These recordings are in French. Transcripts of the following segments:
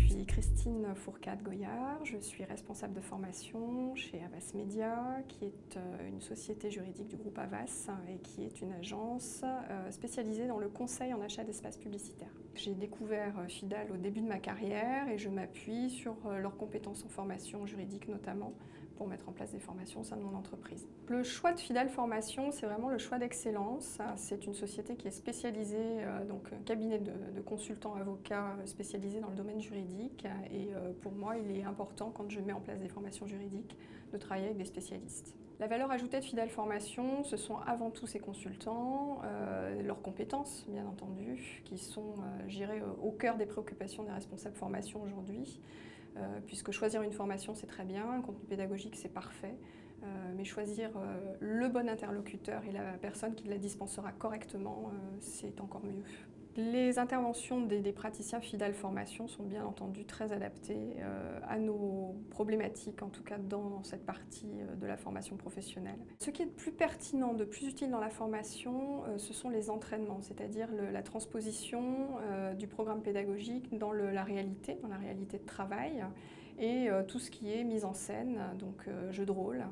suis Christine Fourcade-Goyard, je suis responsable de formation chez Havas Media, qui est une société juridique du groupe Havas et qui est une agence spécialisée dans le conseil en achat d'espaces publicitaires. J'ai découvert Fidal au début de ma carrière et je m'appuie sur leurs compétences en formation juridique notamment pour mettre en place des formations au sein de mon entreprise. Le choix de Fidal Formation, c'est vraiment le choix d'excellence. C'est une société qui est spécialisée, donc un cabinet de consultants avocats spécialisés dans le domaine juridique. Et pour moi, il est important, quand je mets en place des formations juridiques, de travailler avec des spécialistes. La valeur ajoutée de Fidal Formation, ce sont avant tout ces consultants, leurs compétences, bien entendu, qui sont, j'irais, au cœur des préoccupations des responsables formation aujourd'hui. Puisque choisir une formation, c'est très bien, un contenu pédagogique, c'est parfait, mais choisir le bon interlocuteur et la personne qui la dispensera correctement, c'est encore mieux. Les interventions des praticiens Fidal Formation sont bien entendu très adaptées à nos problématiques, en tout cas dans cette partie de la formation professionnelle. Ce qui est de plus pertinent, de plus utile dans la formation, ce sont les entraînements, c'est-à-dire la transposition du programme pédagogique dans la réalité de travail, et tout ce qui est mise en scène, donc jeu de rôle,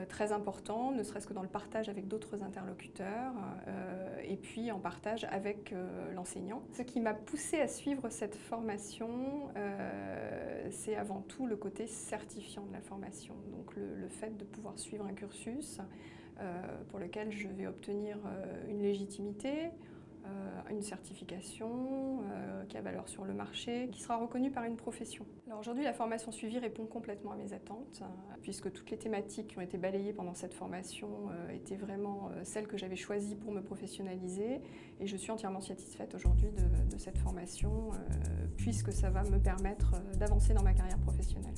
très important, ne serait-ce que dans le partage avec d'autres interlocuteurs, et puis en partage avec l'enseignant. Ce qui m'a poussée à suivre cette formation, c'est avant tout le côté certifiant de la formation, donc le fait de pouvoir suivre un cursus pour lequel je vais obtenir une légitimité, une certification qui a valeur sur le marché, qui sera reconnue par une profession. Alors aujourd'hui, la formation suivie répond complètement à mes attentes, puisque toutes les thématiques qui ont été balayées pendant cette formation étaient vraiment celles que j'avais choisies pour me professionnaliser, et je suis entièrement satisfaite aujourd'hui de cette formation, puisque ça va me permettre d'avancer dans ma carrière professionnelle.